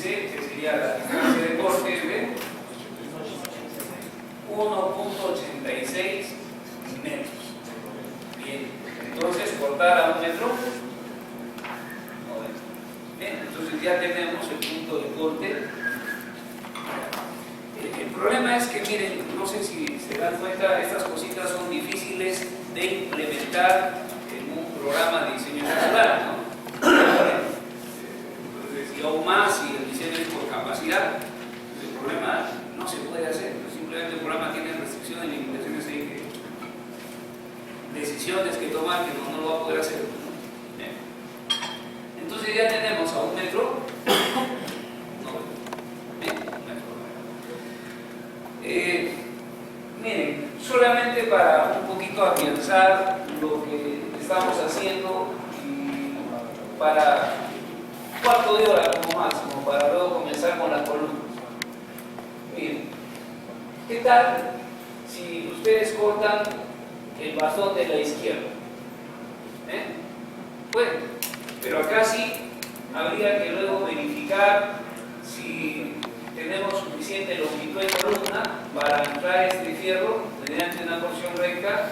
dice que sería la distancia de corte de 1.86 metros. Bien, entonces cortar a 1 metro. Bien, entonces ya tenemos el punto de corte. El problema es que, miren, no sé si se dan cuenta, estas cositas son difíciles de implementar en un programa de diseño escolar, ¿no? Entonces, y aún más si el diseño es por capacidad, pues el problema no se puede hacer. Simplemente el programa tiene restricciones y limitaciones ahí, decisiones que tomar que no lo va a poder hacer, ¿no? Entonces ya tenemos a 1 metro. Miren, solamente para un poquito afianzar lo que estamos haciendo y para 1/4 de hora como máximo, para luego comenzar con las columnas. Miren, ¿qué tal si ustedes cortan el bastón de la izquierda? Bueno, pero acá sí habría que luego verificar si tenemos suficiente longitud de columna para anclar este fierro mediante una porción recta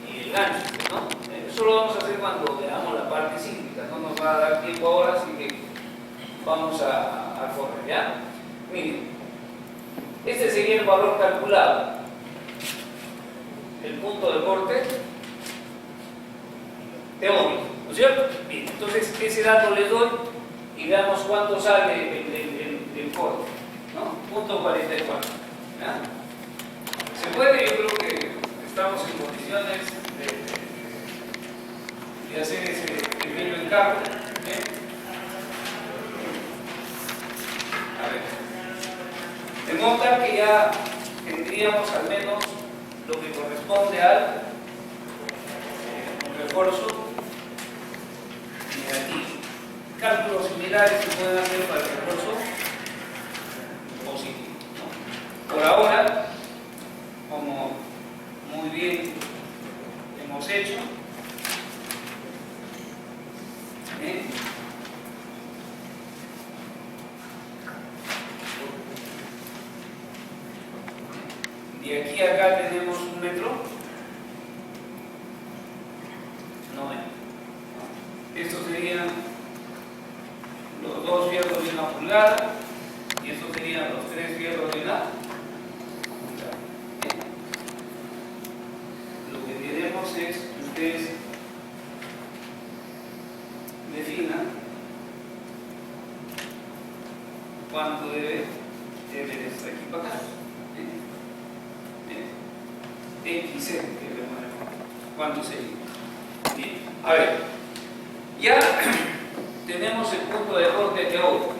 y el gancho, ¿no? Eso lo vamos a hacer cuando veamos la parte cíclica, no nos va a dar tiempo ahora, así que vamos a correr, ¿ya? Miren, este sería el valor calculado, el punto de corte teórico, ¿no es cierto? Bien, entonces ese dato les doy y veamos cuánto sale el corte, ¿no? Punto 44. ¿Ya? ¿Se puede? Yo creo que estamos en condiciones de hacer ese pequeño encargo. A ver. De modo que ya tendríamos al menos lo que corresponde al refuerzo negativo. Cálculos similares se pueden hacer para el refuerzo positivo, ¿no? Por ahora, como muy bien hemos hecho, de aquí a acá tenemos 1 metro 90. Estos serían los 2 fierros de 1 pulgada y estos serían los 3 fierros de 1 pulgada. Lo que tenemos es que ustedes definan cuánto debe tener esto aquí para acá. XC, ¿cuánto sería? Bien. A ver, ya tenemos el punto de corte teórico.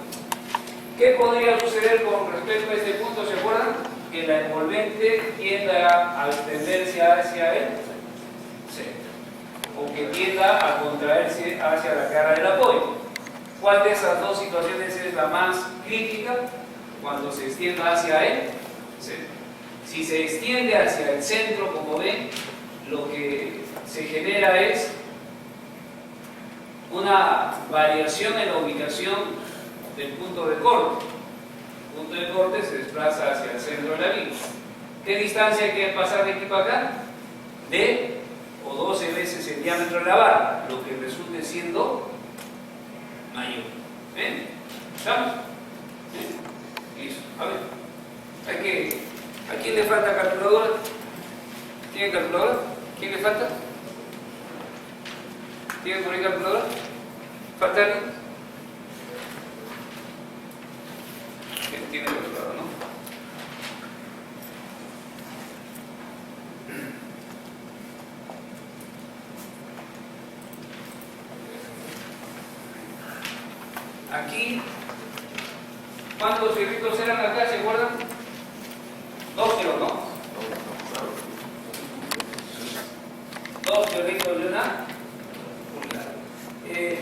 ¿Qué podría suceder con respecto a este punto? ¿Se acuerdan? Que la envolvente tienda a extenderse hacia el centro o que tienda a contraerse hacia la cara del apoyo. ¿Cuál de esas dos situaciones es la más crítica? Cuando se extienda hacia el centro. Si se extiende hacia el centro, como ven, lo que se genera es una variación en la ubicación del punto de corte. El punto de corte se desplaza hacia el centro de la línea. ¿Qué distancia hay que pasar de aquí para acá? De o 12 veces el diámetro de la barra, lo que resulte siendo mayor. ¿Ven? ¿Estamos? ¿Ven? Listo. A ver. ¿A quién le falta calculadora? ¿Tiene calculadora? ¿Quién le falta? ¿Tiene por ahí calculadora? ¿Falta alguien? Tiene calculadora, ¿no? Aquí, ¿cuántos fierritos eran acá? ¿Se acuerdan? 2 kilos, ¿no? 2 fierritos de 1 pulgada.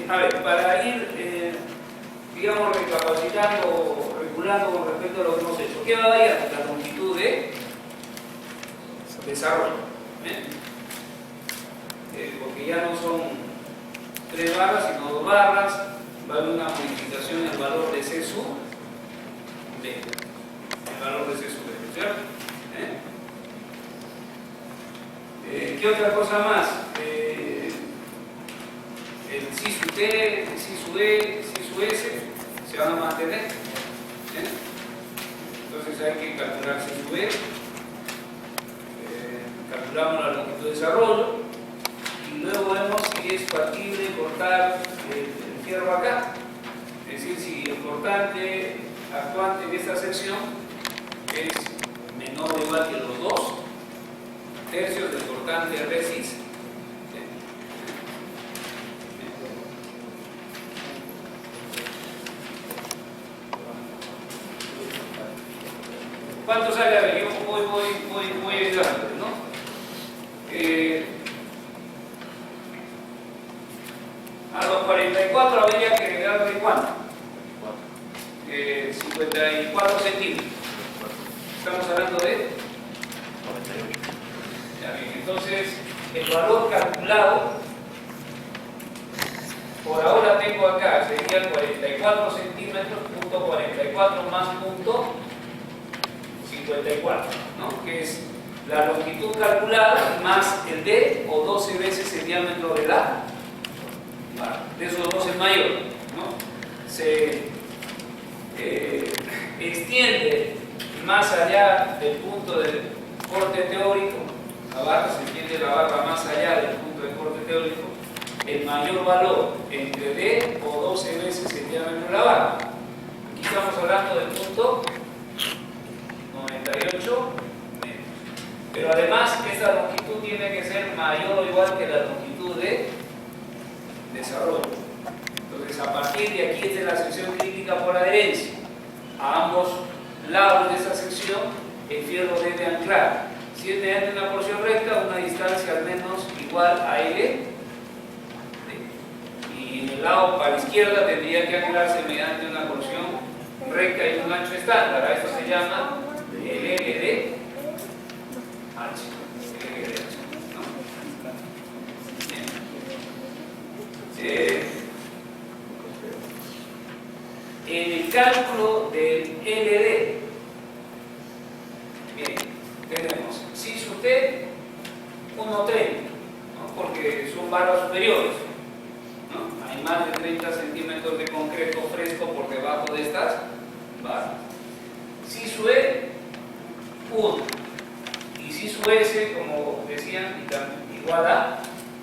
A ver, para ir, digamos, recapacitando o regulando con respecto a lo que hemos hecho, ¿qué va a ir? La longitud de desarrollo. Porque ya no son 3 barras, sino 2 barras. va a haber una modificación en el valor de C sub B. El valor de C sub B, ¿cierto? ¿Qué otra cosa más? El C sub T, el C sub E, el C sub S se van a mantener. Entonces hay que calcular C sub E. Calculamos la longitud de desarrollo y luego vemos si es factible cortar el fierro acá. Es decir, si el cortante actuante en esta sección es menor o igual que los 2/3 del cortante RCIS. ¿Cuánto sale? A ver, yo voy ayudando, ¿no? A los 44 habría que agregarle ¿cuánto? 54 centímetros. Estamos hablando de 48. Ya bien, entonces el valor calculado por ahora tengo acá, sería 44 centímetros, punto 44 más punto 54, ¿no? Que es la longitud calculada más el D o 12 veces el diámetro de la barra. De esos dos es mayor, ¿no? Se extiende más allá del punto de corte teórico, la barra se extiende la barra más allá del punto de corte teórico, el mayor valor entre D o 12 veces el diámetro de la barra. Aquí estamos hablando del punto 98 metros. Pero además esta longitud tiene que ser mayor o igual que la longitud de desarrollo. Entonces a partir de aquí, esta es la sección crítica por adherencia. A ambos lados de esa sección el fierro debe anclar. Si es mediante una porción recta, una distancia al menos igual a L. Y en el lado para la izquierda tendría que anclarse mediante una porción recta y un ancho estándar. A esto se llama el L de H. ¿No? En el cálculo del LD, bien, tenemos si sub T 1,30, ¿no? Porque son barras superiores, ¿no? Hay más de 30 centímetros de concreto fresco por debajo de estas barras. Si sub E 1 y si sub S, como decían, igual a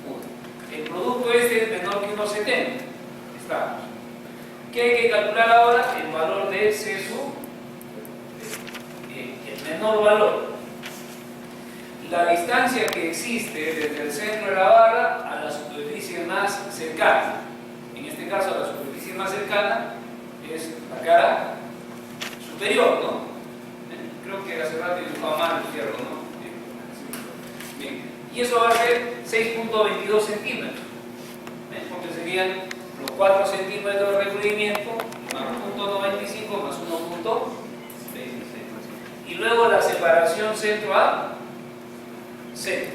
1. El producto este es menor que 1,70. Estamos. ¿Qué hay que calcular ahora? El valor de C sub el menor valor. La distancia que existe desde el centro de la barra a la superficie más cercana. En este caso, la superficie más cercana es la cara superior, ¿no? Creo que hace rato dibujaba mal el fierro, ¿no? Bien. Y eso va a ser 6.22 centímetros. Porque serían los 4 centímetros de recubrimiento más 0.95 más 1.26. Y luego la separación centro a centro.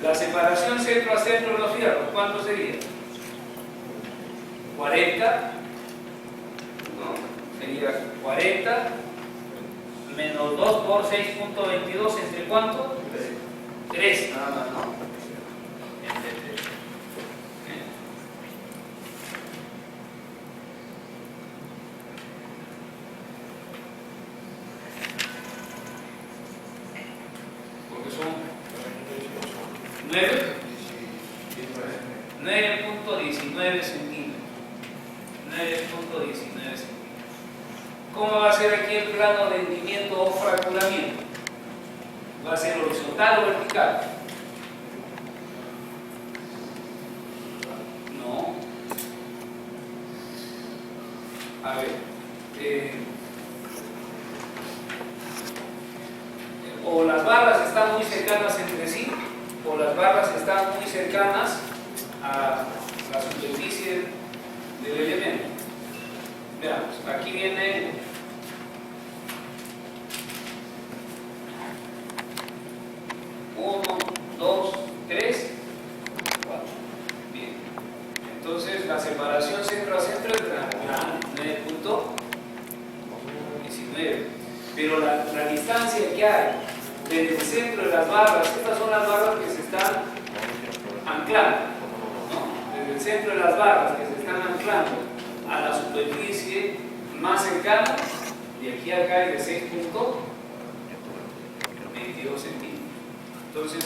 La separación centro a centro de los fierros, ¿cuánto sería? 40. ¿No? Sería 40 menos 2 por 6.22, ¿entre cuánto? 3, nada más, ¿no? Entre 3. Porque son 9.19 centímetros. 9.19 centímetros. ¿Cómo va a ser aquí el plano de hundimiento o fracturamiento? ¿Va a ser horizontal o vertical? No. A ver. O las barras están muy cercanas entre sí, o las barras están muy cercanas a la superficie del elemento. Veamos, aquí viene 1, 2, 3, 4. Bien. Entonces la separación se distancia que hay desde el centro de las barras, estas son las barras que se están anclando, ¿no? Desde el centro de las barras que se están anclando a la superficie más cercana, de aquí a acá es de 6.22 centímetros. Entonces,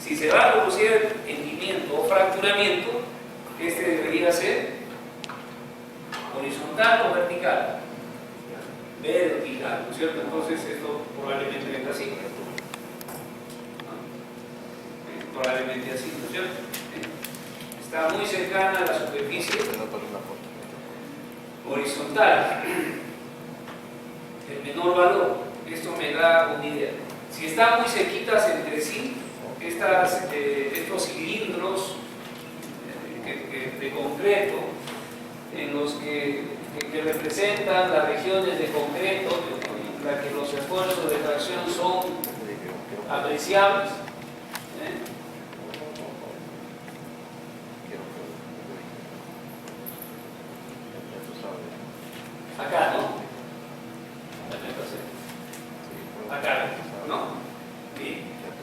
si se va a producir hundimiento o fracturamiento, este debería ser horizontal o vertical. Vertical, ¿no es cierto? Entonces esto probablemente venga así. ¿No? Probablemente así, ¿no es cierto? Está muy cercana a la superficie horizontal. El menor valor, esto me da una idea. Si están muy cerquitas entre sí, estos cilindros de concreto, en los que representan las regiones de concreto, en las que los esfuerzos de tracción son apreciables, acá, ¿no? Acá, ¿no? Bien.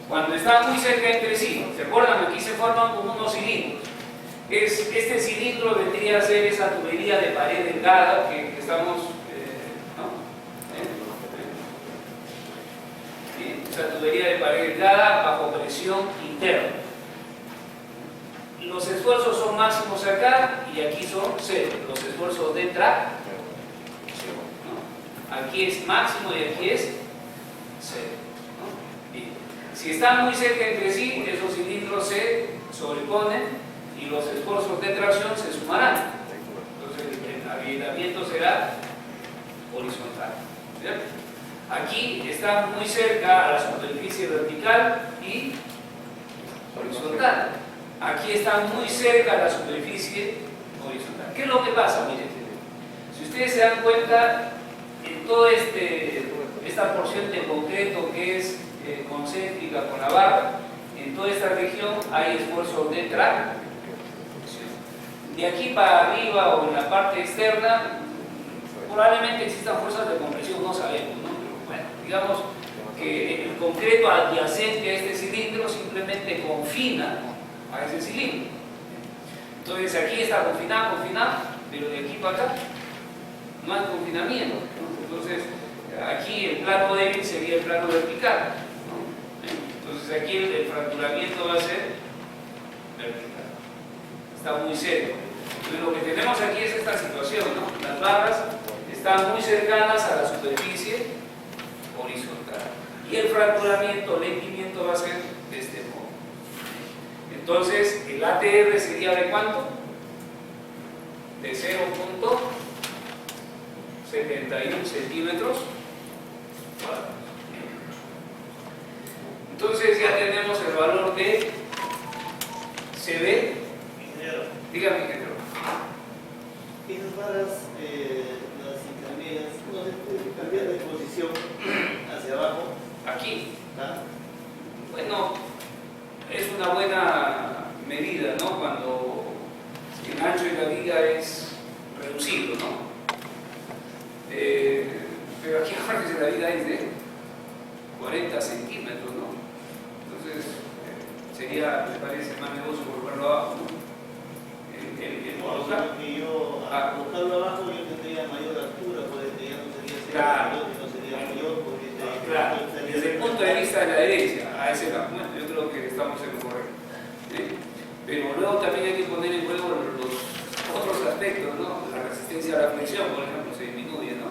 Cuando están muy cerca entre sí, ¿se acuerdan? Aquí se forman como unos cilindros. Este cilindro vendría a ser esa tubería de pared delgada que estamos, ¿no? Bien, esa tubería de pared delgada bajo presión interna. Los esfuerzos son máximos acá y aquí son cero, los esfuerzos de tracción, ¿no? Aquí es máximo y aquí es cero, ¿no? Bien. Si están muy cerca entre sí, esos cilindros se sobreponen y los esfuerzos de tracción se sumarán. Entonces el avivamiento será horizontal, ¿cierto? Aquí está muy cerca a la superficie vertical y horizontal. Aquí está muy cerca a la superficie horizontal. ¿Qué es lo que pasa? Miren, si ustedes se dan cuenta, en toda esta porción de concreto que es concéntrica con la barra, en toda esta región hay esfuerzos de tracción. De aquí para arriba o en la parte externa, probablemente existan fuerzas de compresión, no sabemos, ¿no? Pero bueno, digamos que el concreto adyacente a este cilindro simplemente confina a ese cilindro. Entonces aquí está confinado, pero de aquí para acá no hay confinamiento, ¿no? Entonces aquí el plano débil sería el plano vertical, ¿no? Entonces aquí el fracturamiento va a ser vertical. Está muy cerca. Entonces lo que tenemos aquí es esta situación, ¿no? Las barras están muy cercanas a la superficie horizontal y el fracturamiento, el hundimiento va a ser de este modo. Entonces el ATR sería de ¿cuánto? De 0.71 centímetros cuadrados. Entonces ya tenemos el valor de CB. Dígame, ingeniero. Esas varas, las intermedias, no se puede cambiar de posición hacia abajo. Aquí. ¿Ah? Bueno, es una buena medida, ¿no? Cuando el ancho de la viga es reducido, ¿no? Pero aquí ahora que la viga es de 40 centímetros, ¿no? Entonces, sería, me parece, más negocio volverlo abajo, ¿no? Que yo, al colocarlo abajo, yo tendría mayor altura, porque ya no sería claro, no sería mayor, porque claro, desde el punto de vista de la herencia, a ese lado, bueno, yo creo que estamos en lo correcto. Pero luego también hay que poner en juego los otros aspectos, ¿no? La resistencia a la flexión, por ejemplo, se disminuye, ¿no?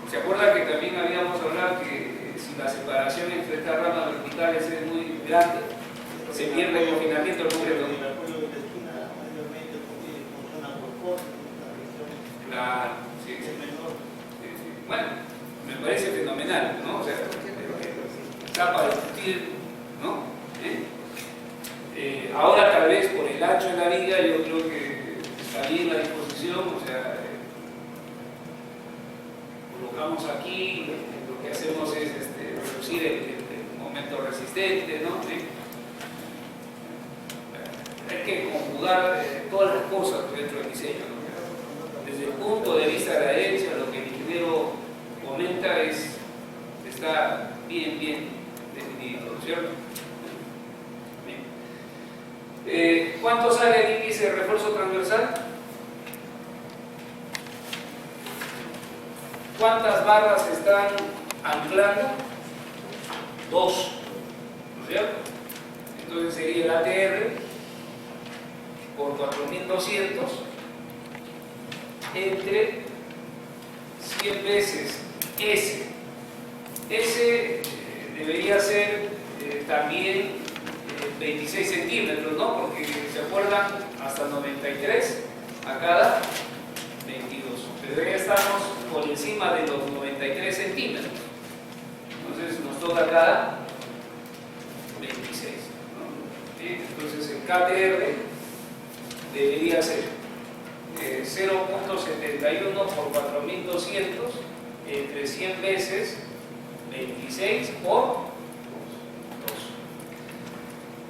¿Se acuerda que también habíamos hablado que si la separación entre estas ramas verticales es muy grande, se pierde el confinamiento del concreto? Claro, sí, sí. Bueno, me parece fenomenal, ¿no? O sea, está para discutir, ¿no? Ahora tal vez por el ancho de la viga yo creo que está bien la disposición, o sea, colocamos aquí, lo que hacemos es reducir el momento resistente, ¿no? Hay que conjugar todas las cosas dentro del diseño, ¿no? Desde el punto de vista de la herencia, lo que el ingeniero comenta es está bien definido, ¿cierto? Bien. ¿Cuánto sale el índice de refuerzo transversal? ¿Cuántas barras están anclando? 2, ¿no es cierto? Entonces sería el ATR por 4200 entre 100 veces S. S debería ser también 26 centímetros, ¿no? Porque se acuerdan hasta 93 a cada 22. Pero ya estamos por encima de los 93 centímetros. Entonces nos toca cada 26. ¿No? Bien, entonces el KTR debería ser 0.71 por 4200 entre 100 veces 26 por 2.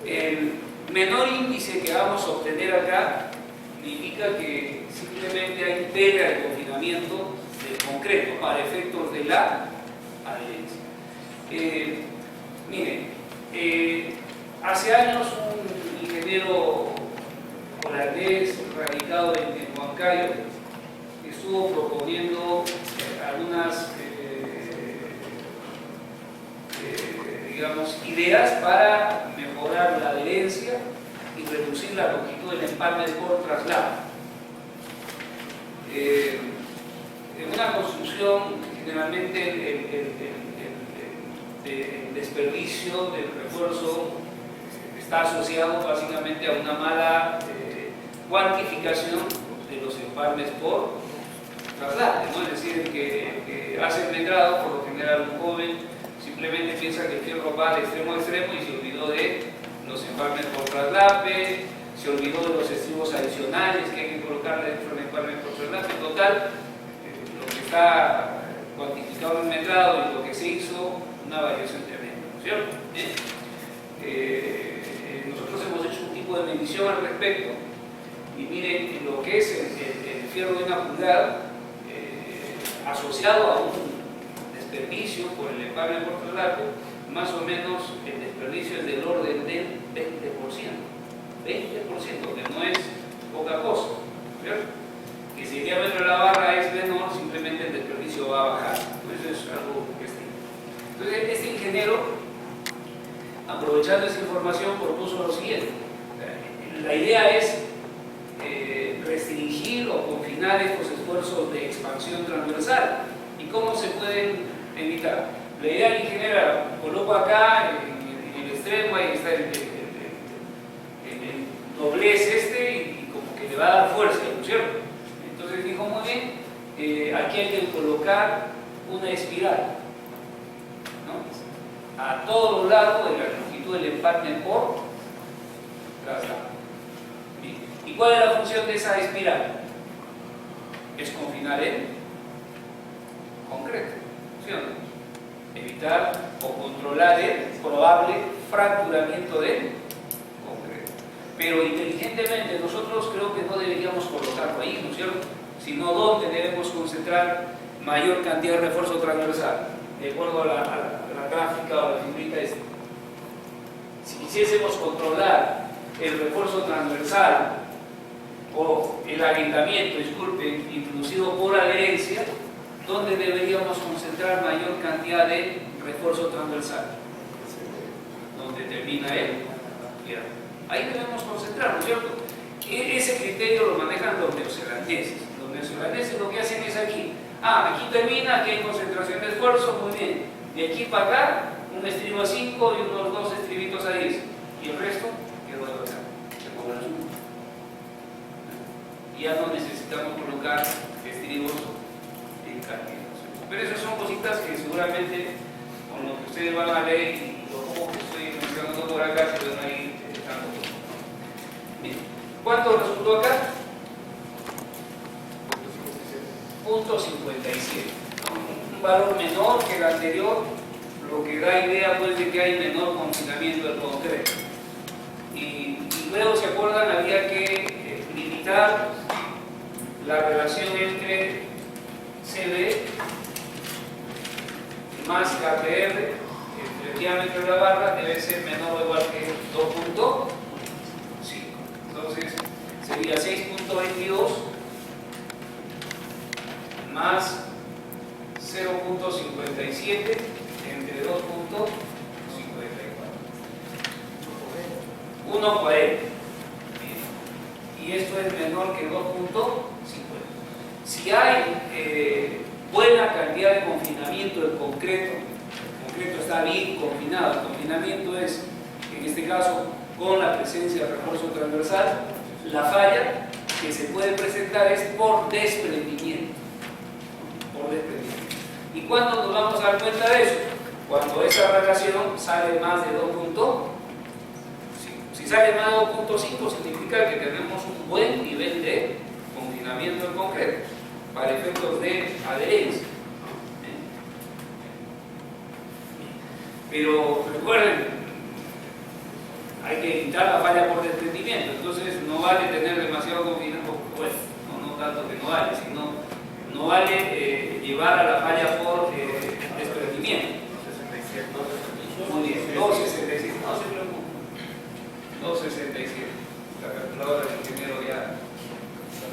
El menor índice que vamos a obtener acá indica que simplemente hay tela de confinamiento del concreto para efectos de la adherencia. Miren, hace años un ingeniero holandés radicado en Huancayo estuvo proponiendo algunas digamos, ideas para mejorar la adherencia y reducir la longitud del empalme por traslado. En una construcción, generalmente el desperdicio del refuerzo está asociado básicamente a una mala cuantificación de los empalmes por traslado, ¿no? Es decir, el que hace el letrado, por lo general un joven, simplemente piensa que el fierro va de extremo a extremo y se olvidó de los empalmes por traslape, se olvidó de los estribos adicionales que hay que colocarle dentro del empalme por traslape. En total, lo que está cuantificado en el metrado y lo que se hizo, una variación tremenda, ¿no es cierto? Nosotros hemos hecho un tipo de medición al respecto y miren lo que es el fierro de una pulgada asociado a un desperdicio por el empalme por traslape, más o menos el desperdicio es del orden del 20%, que no es poca cosa, ¿cierto? Que si el diámetro de la barra es menor, simplemente el desperdicio va a bajar. Eso es algo que está. Entonces, este ingeniero, aprovechando esa información, propuso lo siguiente. La idea es restringir o confinar estos esfuerzos de expansión transversal. ¿Y cómo se pueden evitar? La idea del ingeniero, coloco acá en el extremo, ahí está el doblez y como que le va a dar fuerza, ¿no es cierto? Entonces dijo, muy bien, aquí hay que colocar una espiral, ¿no? A todo lo largo de la longitud del empalme por traslado. ¿Y cuál es la función de esa espiral? Es confinar el concreto, ¿sí o no? Evitar o controlar el probable fracturamiento del concreto. Pero inteligentemente nosotros creo que no deberíamos colocarlo ahí, ¿no es cierto? Sino donde debemos concentrar mayor cantidad de refuerzo transversal, de acuerdo a la gráfica o la figurita esta. Si quisiésemos controlar el refuerzo transversal o el agrietamiento, disculpen, introducido por adherencia, ¿dónde deberíamos concentrar mayor cantidad de refuerzo transversal? Donde termina el fierro. Ahí debemos concentrar, ¿no es cierto? Ese criterio lo manejan los neozelandeses. Los neozelandeses lo que hacen es aquí. Aquí termina, aquí hay concentración de esfuerzo, muy bien. De aquí para acá, un estribo a 5 y unos 2 estribitos a 10. Y el resto quedó de acá. Se cobra el sumo. Ya no necesitamos colocar estribos en cantidad. Pero esas son cositas que seguramente con lo que ustedes van a leer y lo poco que estoy mencionando por acá se van a ir dando. Bien. ¿Cuánto resultó acá? 0.57. Un valor menor que el anterior, lo que da idea pues de que hay menor confinamiento del concreto. Y luego, ¿se acuerdan? Había que limitar la relación entre CD más KTR entre el diámetro de la barra debe ser menor o igual que 2.5. Entonces sería 6.22 más 0.57 entre 2.54. 1.40. Y esto es menor que 2.50. Si hay buena cantidad de confinamiento del concreto, el concreto está bien confinado, el confinamiento es, en este caso, con la presencia de refuerzo transversal, la falla que se puede presentar es por desprendimiento. ¿Y cuándo nos vamos a dar cuenta de eso? Cuando esa relación sale más de 2.5. Si sale más de 2.5 significa que tenemos un buen nivel de confinamiento del concreto para efectos de adherencia. Pero recuerden, hay que evitar la falla por desprendimiento, entonces no vale tener demasiado confinamiento, pues, no tanto que no vale, sino no vale llevar a la falla por desprendimiento. Muy bien, 2.67, no se preocupe. 2.67. La calculadora del ingeniero ya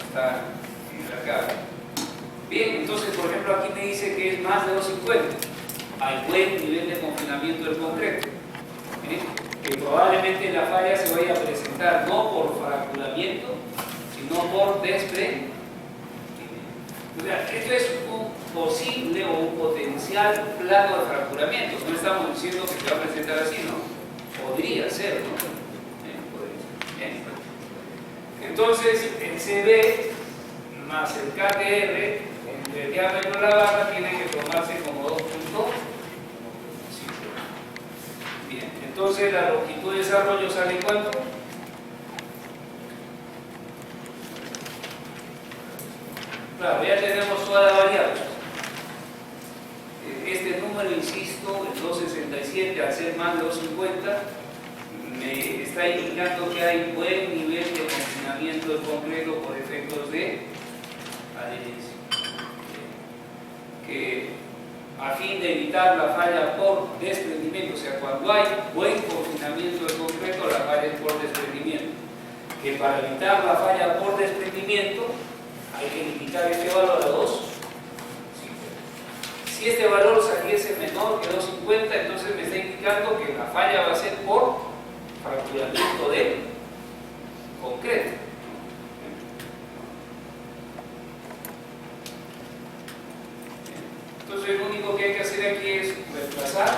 está en la cara. Bien, entonces, por ejemplo, aquí me dice que es más de 2.50. Hay buen nivel de confinamiento del concreto. Que probablemente la falla se vaya a presentar no por fracturamiento, sino por desprendimiento. O sea, esto es un posible o un potencial plano de fracturamiento. No estamos diciendo que se va a presentar así, no. Podría ser, ¿no? Bien. Entonces, el CB más el KTR entre el diámetro de la barra tiene que tomarse como 2.5. Bien, entonces la longitud de desarrollo sale ¿cuánto? Claro, ya tenemos toda la variable. Este número, insisto, el 267, al ser más de 250, me está indicando que hay buen nivel de confinamiento del concreto por efectos de adherencia. Que a fin de evitar la falla por desprendimiento, o sea, cuando hay buen confinamiento del concreto, la falla es por desprendimiento. Que para evitar la falla por desprendimiento, hay que limitar este valor a 2. Si este valor saliese menor que 2.50, entonces me está indicando que la falla va a ser por fracturamiento del concreto. Entonces lo único que hay que hacer aquí es reemplazar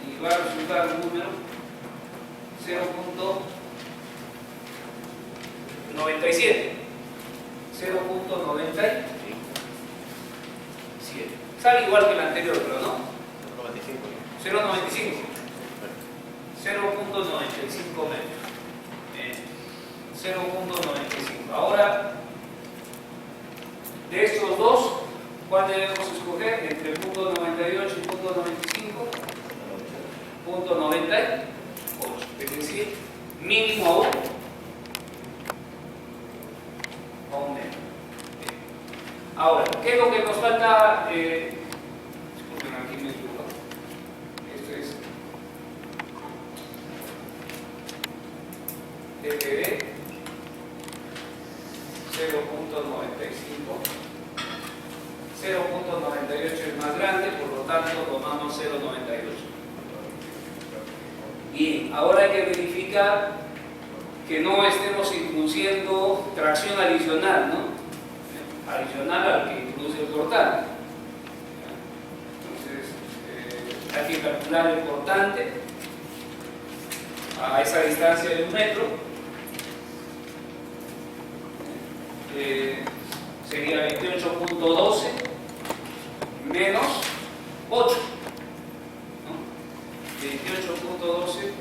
y va a resultar un número 0.97. 0.97. Sale igual que el anterior, pero no. 0.95. 0.95 metros. 0.95. Ahora, de estos dos, ¿cuál debemos escoger? Entre el punto 98 y punto 95. Punto 98. Es decir, mínimo a 1. Ahora, ¿qué es lo que nos falta? Disculpen, aquí me equivoco. Esto es TPB 0.95. 0.98 es más grande, por lo tanto tomamos 0.98. Bien, ahora hay que verificar que no estemos introduciendo tracción adicional, ¿no? Adicional al que introduce el cortante. Entonces, hay que calcular el cortante a esa distancia de 1 metro. Sería 28.12 menos 8. ¿No? 28.12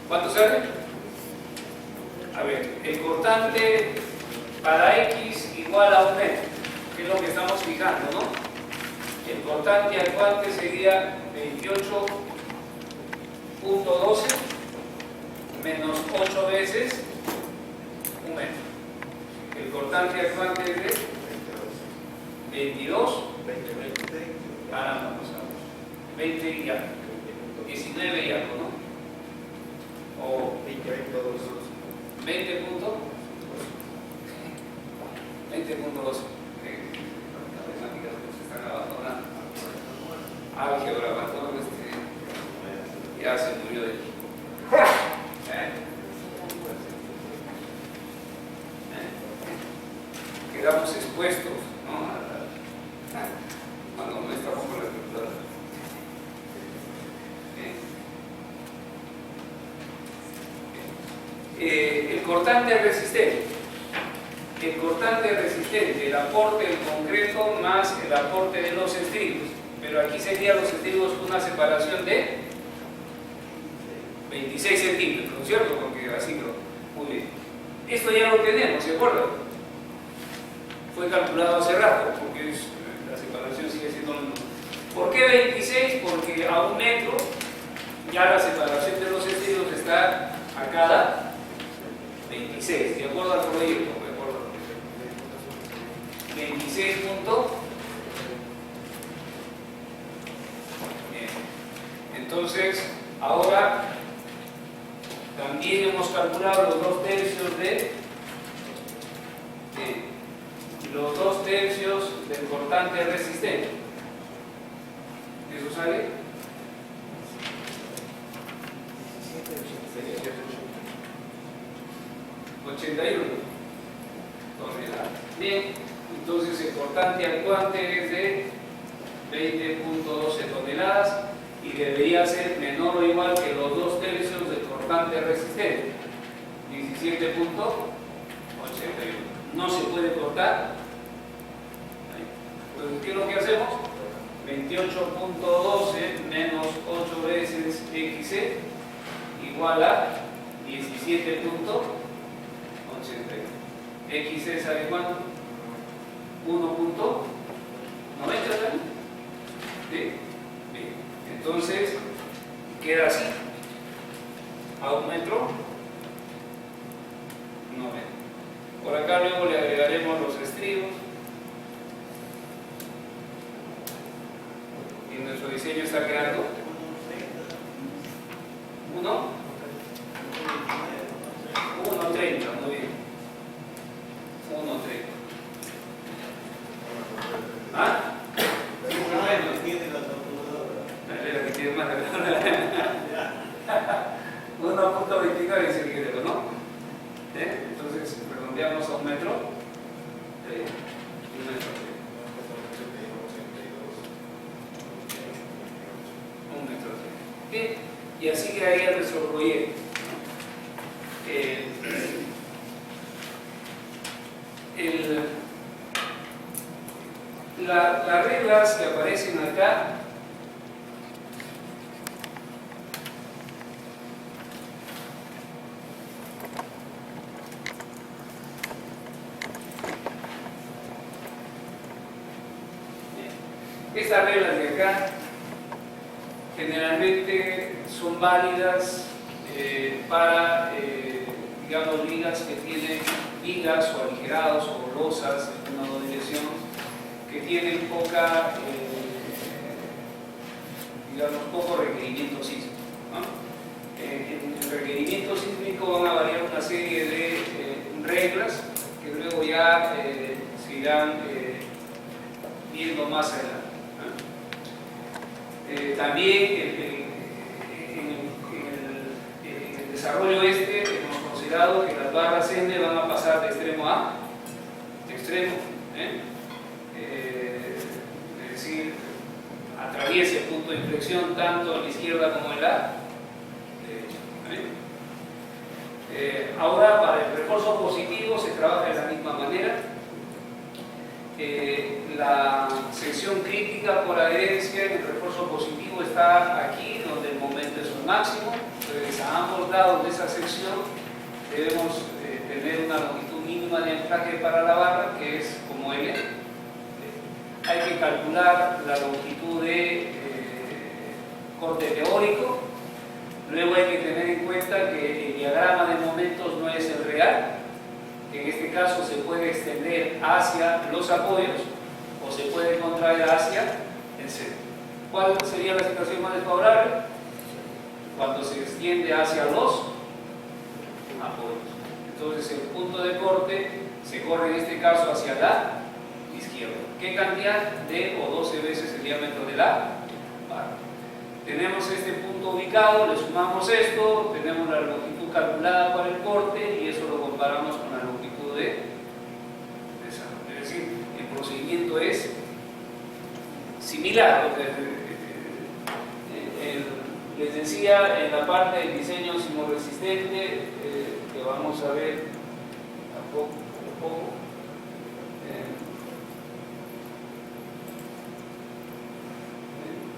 ¿cuánto sale? A ver, el cortante para X igual a 1 metro, que es lo que estamos fijando, ¿no? el cortante acuante sería 28.12 menos 8 veces 1 metro. El cortante acuante es de 22, caramba, 20 y algo, 19 y algo, ¿no? O 20 puntos. 20.12. Matemáticas que se están abandonando. Álgebra, todo ya se murió de aquí. Quedamos expuestos, ¿no? Cuando no estamos con la computadora. El cortante resistente. El cortante resistente, el aporte del concreto más el aporte de los estribos. Pero aquí serían los estribos una separación de 26 centímetros, ¿cierto? Porque así lo. Muy bien. Esto ya lo tenemos, ¿se acuerdan? Fue calculado hace rato, porque la separación sigue siendo lo mismo. ¿Por qué 26? Porque a 1 metro ya la separación de los estribos está a cada 26, de acuerdo al proyecto. 26 puntos. Bien. Entonces, ahora también hemos calculado los 2/3 del cortante resistente. ¿Eso sale? 81 toneladas. Bien. Entonces el cortante acuante es de 20.12 toneladas y debería ser menor o igual que los 2/3 del cortante resistente, 17.81. No se puede cortar. Entonces, ¿qué es lo que hacemos? 28.12 menos 8 veces XC igual a 17.81. XC ¿sabe cuánto? 1.90 también. ¿Sí? Bien. Entonces queda así. A 1 metro 90. Por acá luego le agregaremos los estribos. Y nuestro diseño está quedando 1.30, muy bien. 1.30. ¿Ah? Tiene la calculadora. La que tiene más de 1.29 es el que ¿no? Entonces redondeamos a 1 metro. 1 metro. 1 metro. Bien, y así quedaría nuestro proyecto. Las reglas que aparecen acá estas reglas de acá generalmente son válidas para digamos vigas que tienen vigas o aligerados o losas en una dirección que tienen digamos, poco requerimiento sísmico, ¿no? En el requerimiento sísmico van a variar una serie de reglas que luego ya se irán viendo más adelante, ¿no? También en el desarrollo hemos considerado que las barras N van a pasar de extremo a extremo, es decir, atraviesa el punto de inflexión tanto en la izquierda como en la derecha. Ahora, para el refuerzo positivo se trabaja de la misma manera. La sección crítica por adherencia en el refuerzo positivo está aquí, donde el momento es un máximo. Entonces, a ambos lados de esa sección debemos tener una longitud mínima de anclaje para la barra, que es como L. hay que calcular la longitud de corte teórico. Luego hay que tener en cuenta que el diagrama de momentos no es el real, que en este caso se puede extender hacia los apoyos o se puede contraer hacia el centro. ¿Cuál sería la situación más desfavorable? Cuando se extiende hacia los apoyos. Entonces el punto de corte se corre en este caso hacia la izquierda. ¿Qué cantidad? De o 12 veces el diámetro de la barra. Tenemos este punto ubicado, le sumamos esto, tenemos la longitud calculada para el corte y eso lo comparamos con la longitud de desarrollo. Es decir, el procedimiento es similar. Les decía en la parte del diseño sismoresistente que vamos a ver un poco.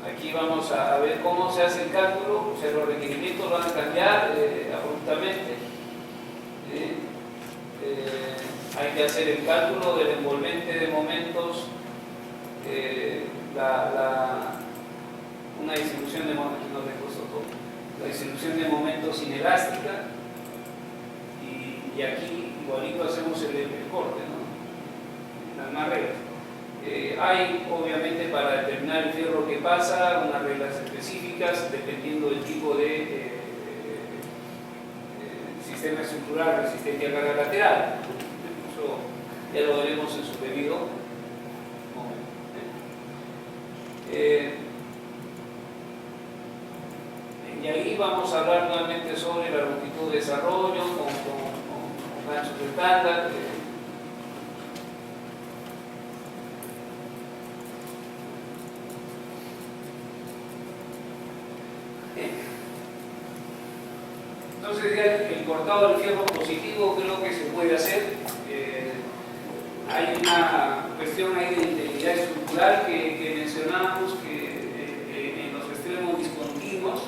Aquí vamos a ver cómo se hace el cálculo. O sea, los requerimientos van a cambiar abruptamente. Hay que hacer el cálculo del envolvente de momentos, una distribución de momentos, no recuerdo todo, la distribución de momentos inelástica, y aquí igualito hacemos el corte, ¿no? Las más reglas. Hay obviamente para determinar el fierro que pasa unas reglas específicas dependiendo del tipo de sistema estructural resistente a carga lateral. Eso ya lo veremos en su debido momento. Y ahí vamos a hablar nuevamente sobre la longitud de desarrollo con ganchos estándar. Entonces ya el cortado del fierro positivo creo que se puede hacer. Hay una cuestión ahí de integridad estructural que mencionamos, que en los extremos discontinuos,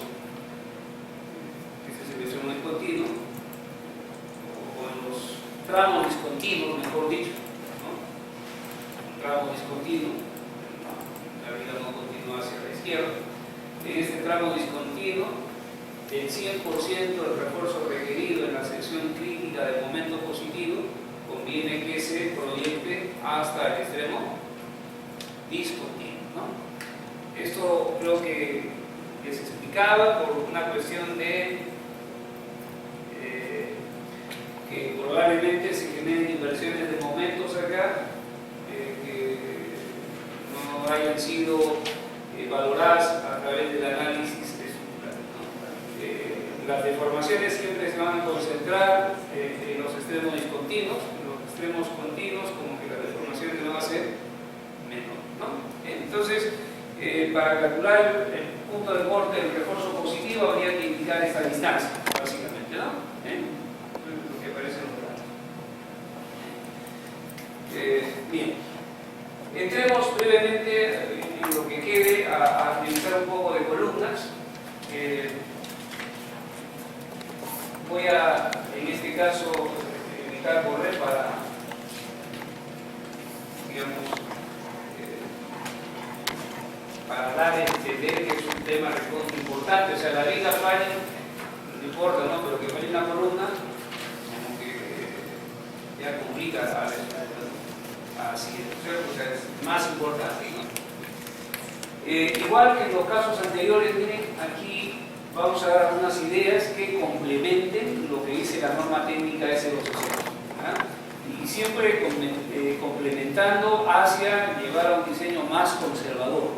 este es el extremo discontinuo, o en los tramos discontinuos, mejor dicho, ¿no? Un tramo discontinuo, la vida no continúa hacia la izquierda. En este tramo discontinuo, el 100% del refuerzo requerido en la sección crítica del momento positivo conviene que se proyecte hasta el extremo discontinuo, ¿no? Esto creo que se explicaba por una cuestión de que probablemente se generen inversiones de momentos acá que no hayan sido valoradas a través del análisis. Las deformaciones siempre se van a concentrar en los extremos discontinuos, en los extremos continuos, como que las deformaciones van a ser menor, ¿no? Entonces, para calcular el punto de corte del refuerzo positivo habría que indicar esta distancia, básicamente, ¿no? Lo que aparece en los gráficos. Bien, entremos brevemente en lo que quede a analizar un poco de columnas. Voy a, en este caso, evitar correr para, digamos, para dar a entender que es un tema importante. O sea, la liga falla, no importa, ¿no? Pero que falle una columna, como que ya complica así, ¿cierto? O sea, es más importante, ¿no? Igual que en los casos anteriores, miren, aquí vamos a dar algunas ideas que complementen lo que dice la norma técnica S260, y siempre complementando hacia llevar a un diseño más conservador.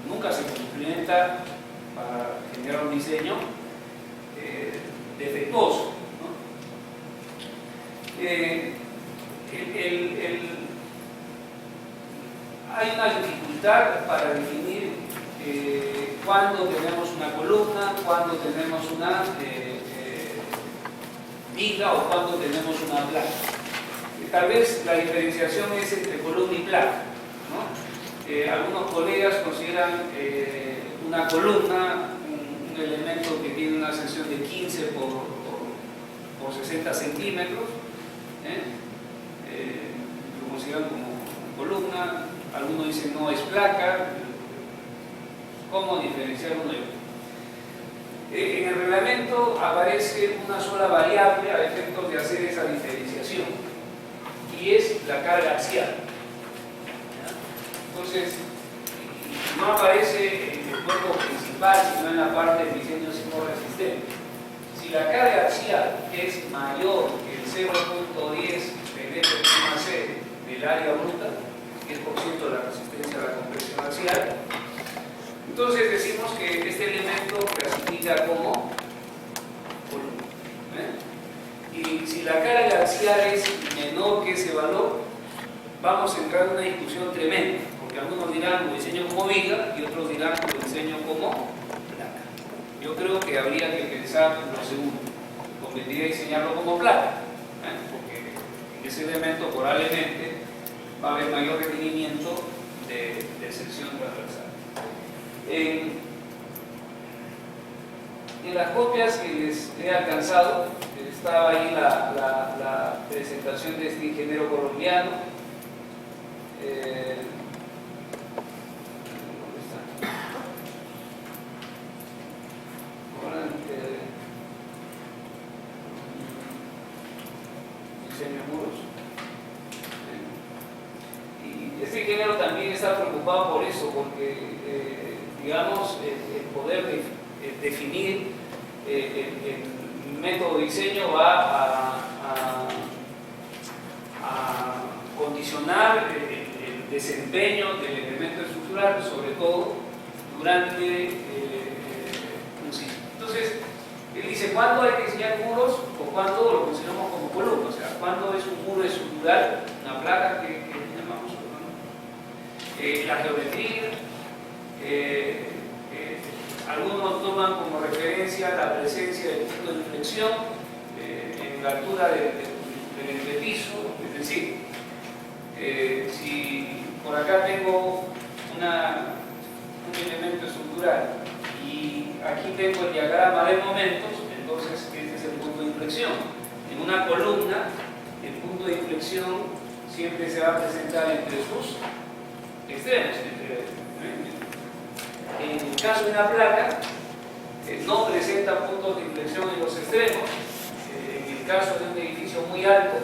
Nunca se complementa para generar un diseño defectuoso, ¿no? Hay una dificultad para definir cuando tenemos una columna, cuando tenemos una viga o cuando tenemos una placa. Tal vez la diferenciación es entre columna y placa, ¿no? Algunos colegas consideran una columna un elemento que tiene una sección de 15 por 60 centímetros, lo consideran como columna. algunos dicen no es placa. ¿Cómo diferenciar uno y otro? En el reglamento aparece una sola variable a efectos de hacer esa diferenciación, y es la carga axial. Entonces, no aparece en el cuerpo principal, sino en la parte del diseño sismorresistente. Si la carga axial es mayor que el 0.10 Nm del área bruta, 10% de la resistencia a la compresión axial, entonces decimos que este elemento clasifica como columna. Y si la carga axial es menor que ese valor, vamos a entrar en una discusión tremenda, porque algunos dirán lo diseño como viga y otros dirán lo diseño como placa. Yo creo que habría que pensar en lo segundo. Convendría diseñarlo como placa, porque en ese elemento probablemente va a haber mayor requerimiento de sección transversal. En las copias que les he alcanzado, estaba ahí la presentación de este ingeniero colombiano. ¿Dónde está? Diseño de muros. Y este ingeniero también está preocupado por eso, porque digamos, el poder definir el método de diseño va a condicionar el desempeño del elemento estructural, sobre todo durante un sismo. Entonces, él dice, ¿cuándo hay que diseñar muros o cuándo lo consideramos como columna? O sea, ¿cuándo es un muro estructural, una placa que llamamos columna? La geometría. Algunos toman como referencia la presencia del punto de inflexión en la altura del piso, es decir, si por acá tengo un elemento estructural y aquí tengo el diagrama de momentos, entonces este es el punto de inflexión. En una columna, el punto de inflexión siempre se va a presentar entre sus extremos. En el caso de una placa, no presenta puntos de inflexión en los extremos. En el caso de un edificio muy alto,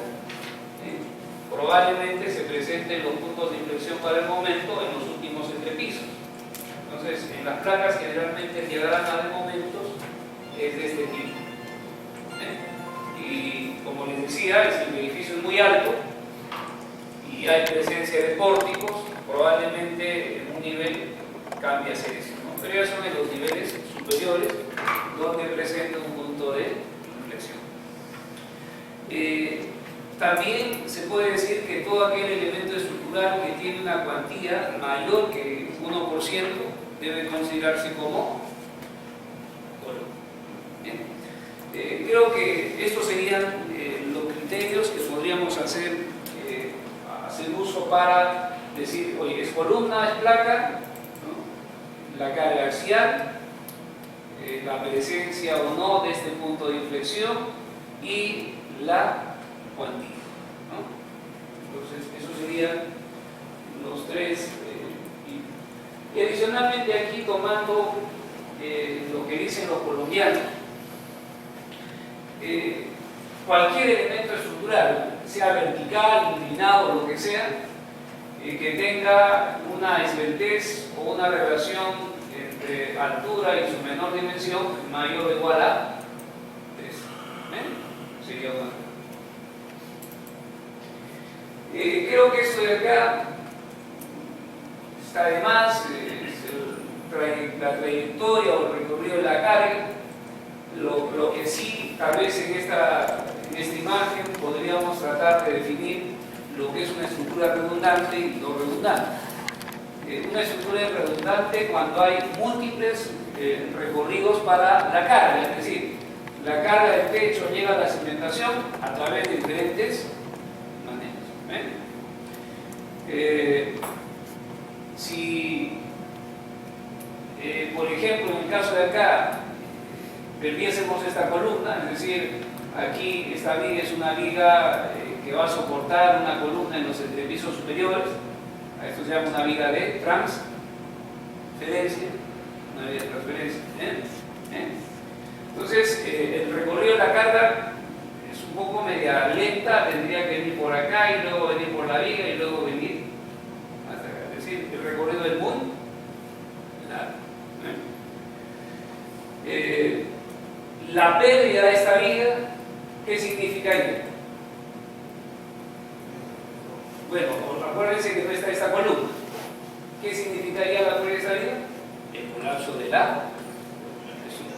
probablemente se presenten los puntos de inflexión para el momento en los últimos entrepisos. Entonces, en las placas generalmente el diagrama de momentos es de este tipo. Y como les decía, si el edificio es muy alto y hay presencia de pórticos, probablemente en un nivel cambia a ser eso, ¿no? Pero ya son en los niveles superiores donde presenta un punto de inflexión. También se puede decir que todo aquel elemento estructural que tiene una cuantía mayor que 1% debe considerarse como columna. Creo que estos serían los criterios que podríamos hacer uso para decir, oye, es columna, es placa, ¿no? La carga axial, la presencia o no de este punto de inflexión y la cuantía, ¿no? Entonces, esos serían los tres. Y adicionalmente aquí, tomando lo que dicen los colombianos, cualquier elemento estructural, sea vertical, inclinado, lo que sea, que tenga una esbeltez o una relación entre altura y su menor dimensión mayor o igual a 3. Sería una. Creo que esto de acá está de más, la trayectoria o el recorrido de la carga. Lo que sí, tal vez en esta imagen podríamos tratar de definir lo que es una estructura redundante y no redundante. Una estructura es redundante cuando hay múltiples recorridos para la carga, es decir, la carga del techo llega a la cimentación a través de diferentes maneras. Si, por ejemplo, en el caso de acá, perdiésemos esta columna, es decir, aquí esta viga es una viga que va a soportar una columna en los entrepisos superiores, A esto se llama una viga de transferencia. Una viga de transferencia. Entonces, el recorrido de la carga es un poco media lenta, tendría que venir por acá y luego venir por la viga y luego venir hasta acá. Es decir, el recorrido es muy largo. La pérdida de esta viga, ¿qué significaría? Bueno, acuérdense que no está esta columna. ¿Qué significaría la pérdida de esta viga? El colapso de la estructura.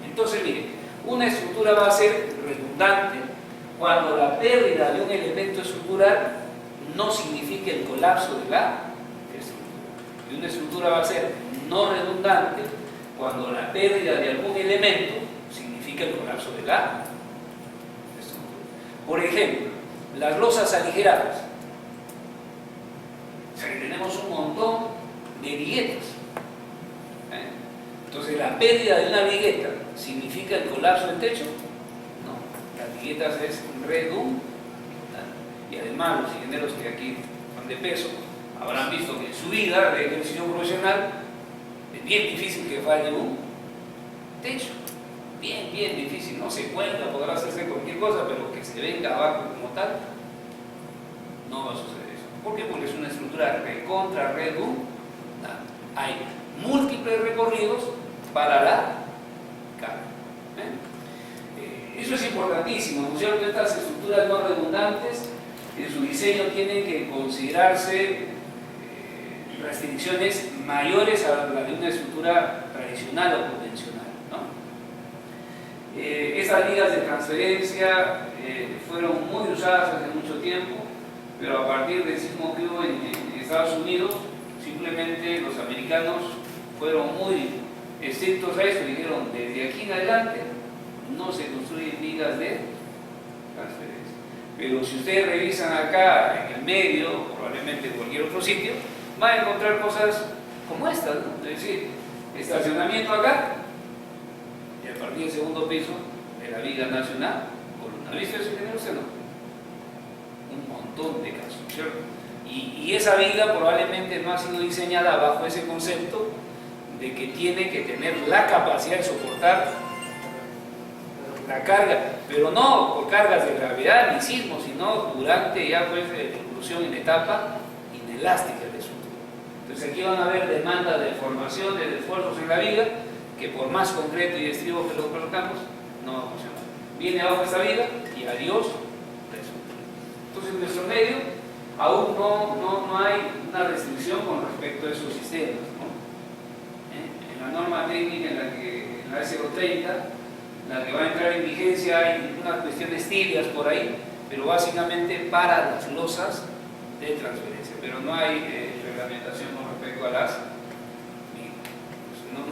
Entonces, miren, una estructura va a ser redundante cuando la pérdida de un elemento estructural no signifique el colapso de la estructura. Y una estructura va a ser no redundante cuando la pérdida de algún elemento significa el colapso de la estructura. Por ejemplo, las losas aligeradas. O sea que tenemos un montón de viguetas. Entonces, ¿la pérdida de una vigueta significa el colapso del techo? No, las viguetas es redundante. Y además, los ingenieros que aquí son de peso habrán visto que en su vida de ejercicio profesional es bien difícil que falle un techo. Bien difícil. No se cuenta, podrá hacerse cualquier cosa, pero que se venga abajo como tal, no va a suceder eso. ¿Por qué? Porque es una estructura recontra redundante. Hay múltiples recorridos para la carga. Eso es importantísimo, ¿no es cierto? Estas estructuras no redundantes en su diseño tienen que considerarse restricciones mayores a la de una estructura tradicional o convencional, ¿no? Estas vigas de transferencia fueron muy usadas hace mucho tiempo, pero a partir del sismo que hubo en Estados Unidos, simplemente los americanos fueron muy estrictos a eso y dijeron: desde aquí en adelante no se construyen vigas de transferencia. Pero si ustedes revisan acá en el medio, probablemente en cualquier otro sitio, van a encontrar cosas como estas, ¿no? Es decir, estacionamiento acá y a partir del segundo piso de la viga nacional, columna. ¿Ha visto eso, ingeniero? Usted no. Un montón de casos, ¿cierto? Y esa viga probablemente no ha sido diseñada bajo ese concepto de que tiene que tener la capacidad de soportar la carga, pero no por cargas de gravedad ni sismos, sino durante ya pues la evolución en etapa inelástica de estructura. Entonces aquí van a haber demandas de deformación, de esfuerzos en la viga, que por más concreto y estribo que lo colocamos, no va a funcionar. Viene abajo esta viga y adiós la estructura. Entonces en nuestro medio aún no hay una restricción con respecto a esos sistemas, ¿no? En la norma técnica, en la S030, la que va a entrar en vigencia, hay unas cuestiones tibias por ahí, pero básicamente para las losas de transferencia, pero no hay reglamentación con respecto a las vigas.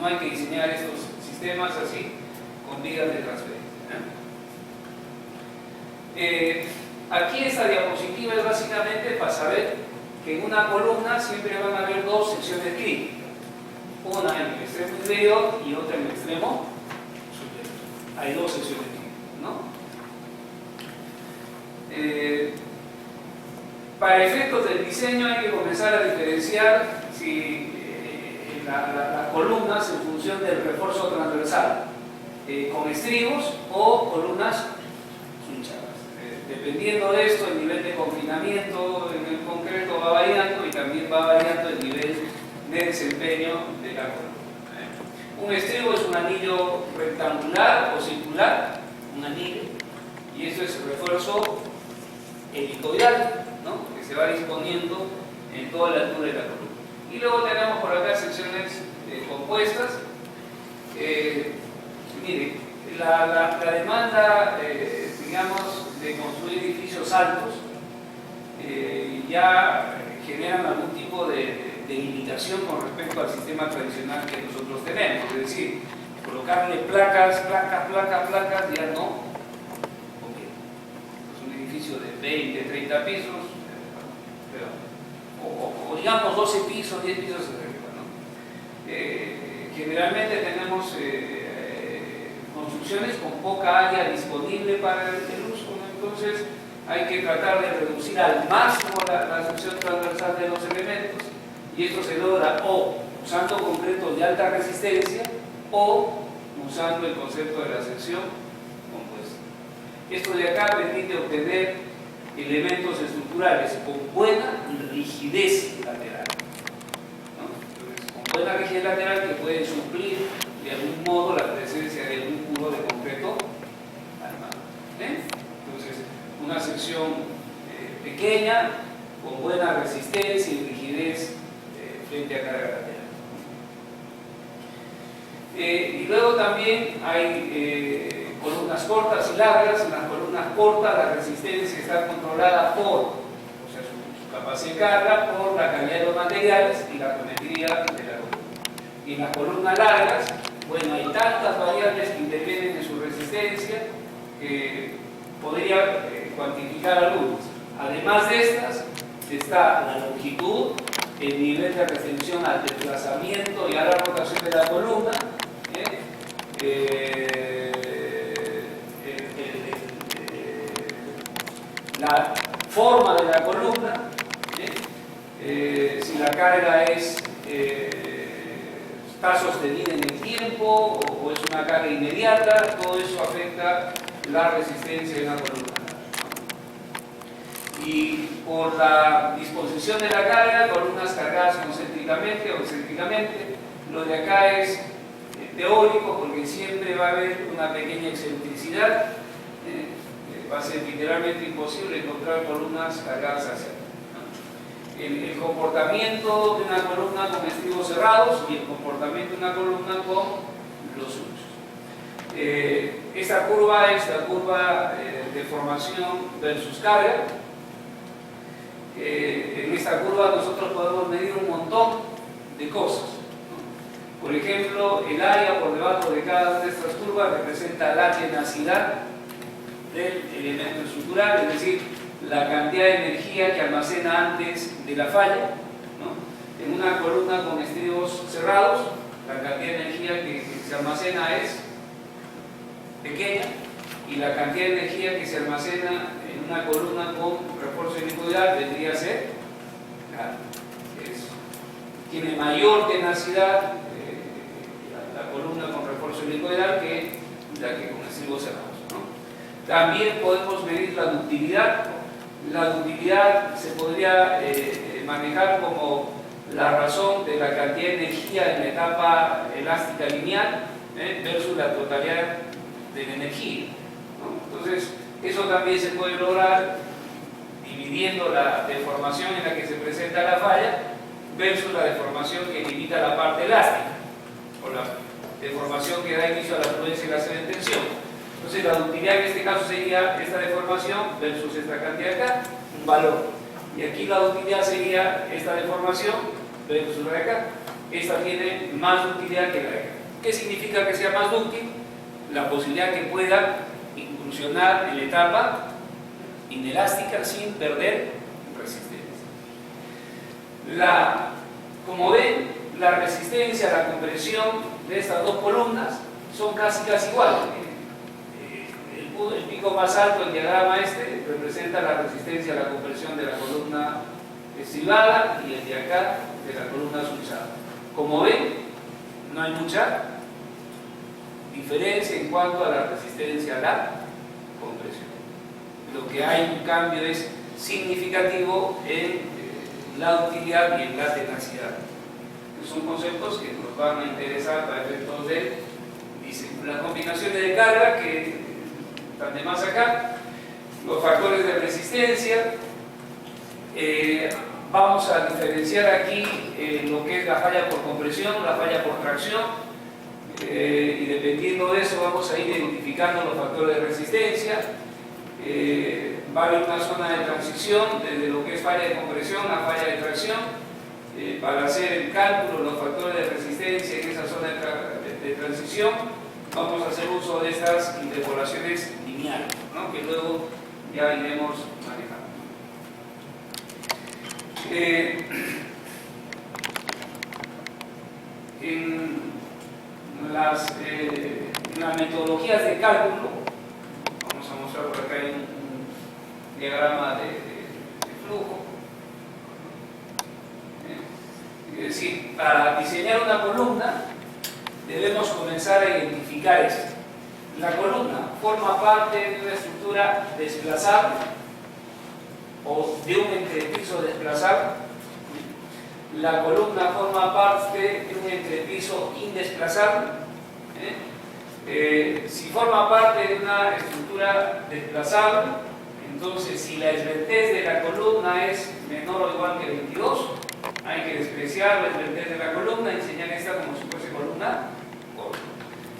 No hay que diseñar estos sistemas así con vigas de transferencia. Aquí esta diapositiva es básicamente para saber que en una columna siempre van a haber dos secciones críticas, una en el extremo inferior y otra en el extremo superior. Hay dos secciones críticas, ¿no? Para efectos del diseño hay que comenzar a diferenciar si las columnas en función del refuerzo transversal, con estribos o columnas switchadas. Dependiendo de esto, el nivel de confinamiento en el concreto va variando y también va variando el nivel de desempeño de la columna. Un estribo es un anillo rectangular o circular, un anillo, y esto es el refuerzo helicoidal, ¿no?, que se va disponiendo en toda la altura de la columna. Y luego tenemos por acá secciones compuestas. Mire, la demanda, digamos, de construir edificios altos ya generan algún tipo de limitación con respecto al sistema tradicional que nosotros tenemos. Es decir, colocarle placas ya no. Es un edificio de 20, 30 pisos, o digamos 12 pisos, 10 pisos arriba, ¿no? Generalmente tenemos construcciones con poca área disponible para el uso, ¿no? Entonces hay que tratar de reducir al máximo la sección transversal de los elementos, y esto se logra o usando concretos de alta resistencia o usando el concepto de la sección compuesta. Esto de acá permite obtener elementos estructurales con buena rigidez lateral, ¿no? Entonces, con buena rigidez lateral que pueden suplir de algún modo la presencia de un muro de concreto armado. Entonces, una sección pequeña, con buena resistencia y rigidez frente a carga lateral. Y luego también hay columnas cortas y largas. En las columnas cortas la resistencia está controlada por, o sea, su capacidad de carga, por la calidad de los materiales y la geometría de la columna. Y en las columnas largas, bueno, hay tantas variables que intervienen en su resistencia que podría cuantificar algunas. Además de estas, está la longitud, el nivel de retención al desplazamiento y a la rotación de la columna, la forma de la columna, si la carga está sostenida en el tiempo o es una carga inmediata, todo eso afecta la resistencia de la columna. Y por la disposición de la carga, columnas cargadas concéntricamente o excéntricamente, lo de acá es teórico porque siempre va a haber una pequeña excentricidad. Va a ser literalmente imposible encontrar columnas cargadas hacia arriba. El comportamiento de una columna con estribos cerrados y el comportamiento de una columna con los suyos. Esta curva es la curva de formación versus carga. En esta curva nosotros podemos medir un montón de cosas, ¿no? Por ejemplo, el área por debajo de cada una de estas curvas representa la tenacidad del elemento estructural, es decir, la cantidad de energía que almacena antes de la falla, ¿no? En una columna con estribos cerrados, la cantidad de energía que se almacena es pequeña, y la cantidad de energía que se almacena en una columna con refuerzo helicoidal vendría a ser tiene mayor tenacidad la columna con refuerzo helicoidal que la que con estribos cerrados, ¿no? También podemos medir la ductilidad. La ductilidad se podría manejar como la razón de la cantidad de energía en la etapa elástica lineal versus la totalidad de la energía, ¿no? Entonces, eso también se puede lograr dividiendo la deformación en la que se presenta la falla versus la deformación que limita la parte elástica, o la deformación que da inicio a la fluencia y la tensión. Entonces, la ductilidad en este caso sería esta deformación versus esta cantidad acá, un valor. Y aquí la ductilidad sería esta deformación versus la de acá. Esta tiene más ductilidad que la de acá. ¿Qué significa que sea más dúctil? La posibilidad que pueda incursionar en la etapa inelástica sin perder resistencia. Como ven, la resistencia, la compresión de estas dos columnas son casi iguales. El pico más alto del diagrama representa la resistencia a la compresión de la columna estribada y el de acá de la columna sulzada. Como ven, no hay mucha diferencia en cuanto a la resistencia a la compresión. Lo que hay un cambio es significativo en la ductilidad y en la tenacidad. Son conceptos que nos van a interesar para efectos de diseño. Las combinaciones de carga que están de más acá, los factores de resistencia. Vamos a diferenciar aquí lo que es la falla por compresión, la falla por tracción, y dependiendo de eso vamos a ir identificando los factores de resistencia. Va a haber una zona de transición desde lo que es falla de compresión a falla de tracción. Para hacer el cálculo de los factores de resistencia en esa zona de transición, vamos a hacer uso de estas interpolaciones lineales, ¿no? Que luego ya iremos manejando. En las metodologías de cálculo, vamos a mostrar por acá diagrama de flujo. Es decir, para diseñar una columna debemos comenzar a identificar esto. La columna forma parte de una estructura desplazable o de un entrepiso desplazable. La columna forma parte de un entrepiso indesplazable. Si forma parte de una estructura desplazable, entonces si la esbeltez de la columna es menor o igual que 22, hay que despreciar la esbeltez de la columna y enseñar esta como si fuese columna corta.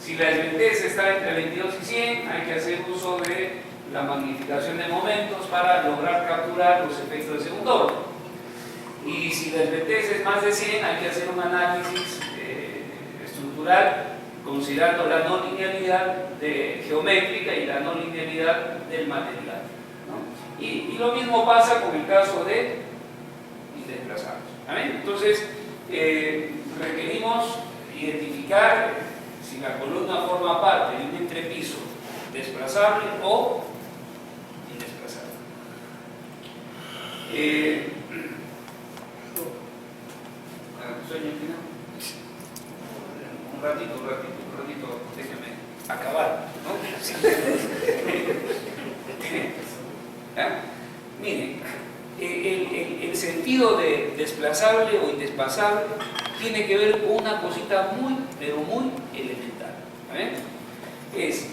Si la esbeltez está entre 22 y 100, hay que hacer uso de la magnificación de momentos para lograr capturar los efectos de segundo orden. Y si la esbeltez es más de 100, hay que hacer un análisis estructural considerando la no linealidad geométrica y la no linealidad del material, ¿no? Y lo mismo pasa con el caso de indesplazables. Entonces, requerimos identificar si la columna forma parte de un entrepiso desplazable o indesplazable. ¿Sueño final? Un ratito, déjeme acabar, ¿no? Miren, el sentido de desplazable o indesplazable tiene que ver con una cosita muy, pero muy elemental. Es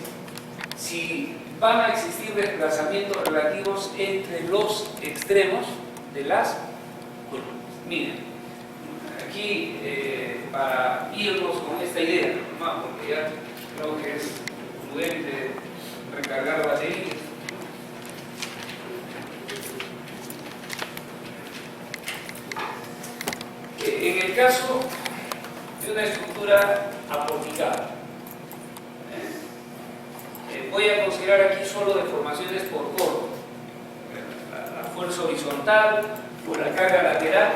si van a existir desplazamientos relativos entre los extremos de las columnas. Miren, aquí para irnos con esta idea, ¿no? Porque ya creo que es prudente recargar baterías. En el caso de una estructura aporticada, voy a considerar aquí solo deformaciones por corto, la fuerza horizontal o la carga lateral,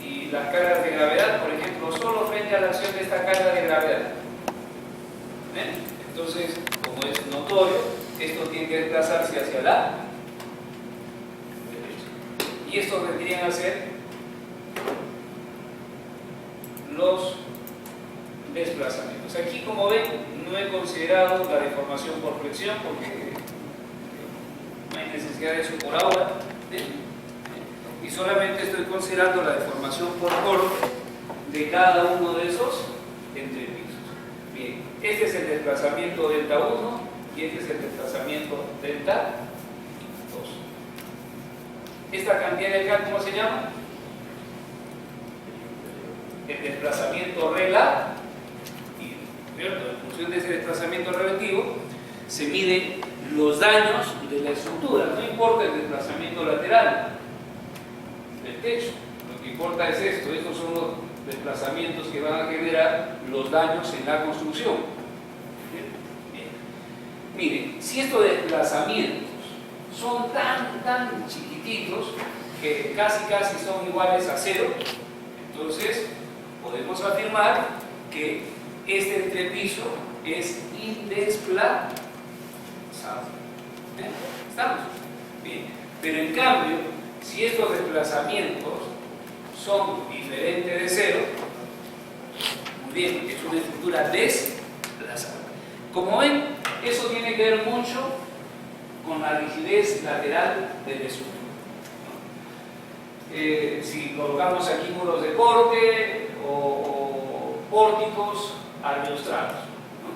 y las cargas de gravedad, por ejemplo, solo frente a la acción de esta carga de gravedad. Entonces, como es notorio, esto tiene que desplazarse hacia la derecha. Y estos vendrían a ser los desplazamientos. Aquí, como ven, no he considerado la deformación por flexión porque no hay necesidad de eso por ahora. Y solamente estoy considerando la deformación por corte de cada uno de esos entrepisos. Bien, este es el desplazamiento delta 1 y este es el desplazamiento delta 2. Esta cantidad de acá, ¿cómo se llama? El desplazamiento relativo. En función de ese desplazamiento relativo se miden los daños de la estructura, no importa el desplazamiento lateral del techo, lo que importa es esto, estos son los desplazamientos que van a generar los daños en la construcción. Bien. Miren, si estos desplazamientos son tan chiquititos que casi son iguales a cero, entonces podemos afirmar que este entrepiso es indesplazable. ¿Estamos? Bien. Pero en cambio, si estos desplazamientos son diferentes de cero, muy bien, es una estructura desplazable. Como ven, eso tiene que ver mucho con la rigidez lateral del estructura. Si colocamos aquí muros de corte o pórticos ariostrados, ¿no?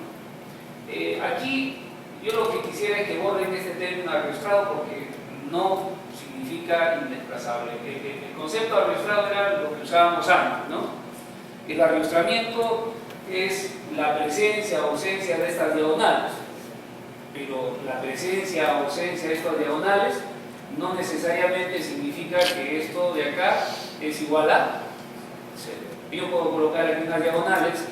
Aquí yo lo que quisiera es que borren este término ariostrado porque no significa indesplazable. El concepto de ariostrado era lo que usábamos antes, ¿no? El ariostramiento es la presencia o ausencia de estas diagonales, pero la presencia o ausencia de estas diagonales no necesariamente significa que esto de acá es igual a cero. Yo puedo colocar aquí unas diagonales,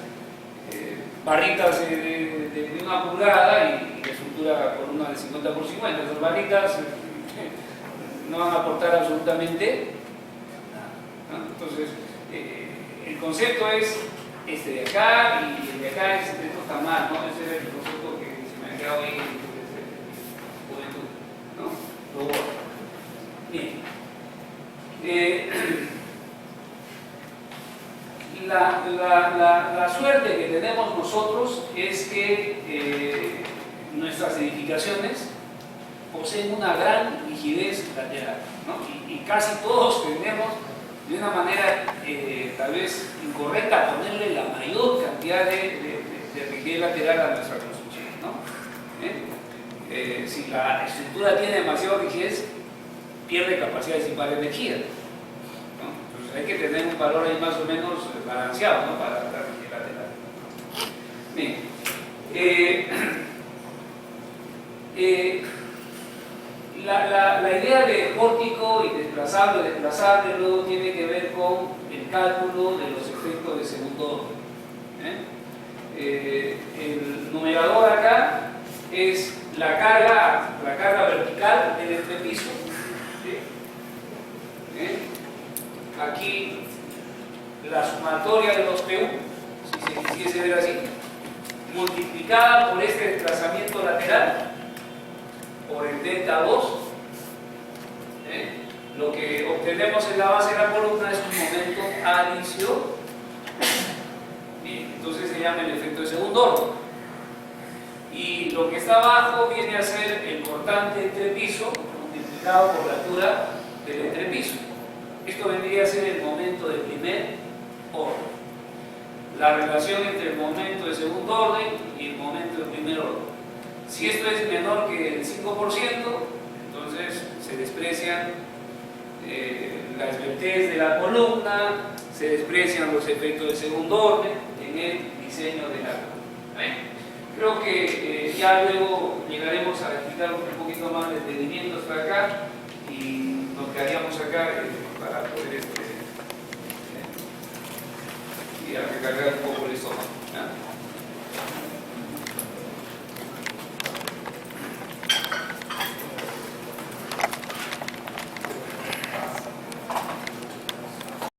barritas de 1 pulgada y la estructura por una de 50 por 50. Esas barritas no van a aportar absolutamente nada, ¿no? Entonces, el concepto es este de acá y el de acá es, esto está mal, ¿no? Ese es el concepto que se me ha quedado ahí Bien. La suerte que tenemos nosotros es que nuestras edificaciones poseen una gran rigidez lateral, ¿no? Y casi todos tendemos de una manera tal vez incorrecta a ponerle la mayor cantidad de rigidez lateral a nuestra construcción, ¿no? Si la estructura tiene demasiada rigidez, pierde capacidad de disipar energía, ¿no? Entonces hay que tener un valor ahí más o menos balanceado, ¿no? Para la rigidez lateral. Bien. La idea de pórtico y desplazable luego tiene que ver con el cálculo de los efectos de segundo orden. El numerador acá es la carga vertical del entrepiso. ¿Sí? Aquí la sumatoria de los PU, si se quisiese ver así, multiplicada por este desplazamiento lateral, por el delta 2, lo que obtenemos en la base de la columna es un momento adicional. Bien, entonces se llama el efecto de segundo orden. Y lo que está abajo viene a ser el cortante entrepiso multiplicado por la altura del entrepiso. Esto vendría a ser el momento de primer orden. La relación entre el momento de segundo orden y el momento de primer orden. Si esto es menor que el 5%, entonces se desprecian la esbeltez de la columna, se desprecian los efectos de segundo orden en el diseño de la columna. Creo que ya luego llegaremos a explicar un poquito más de entendimiento hasta acá y nos quedaríamos acá para poder y a recargar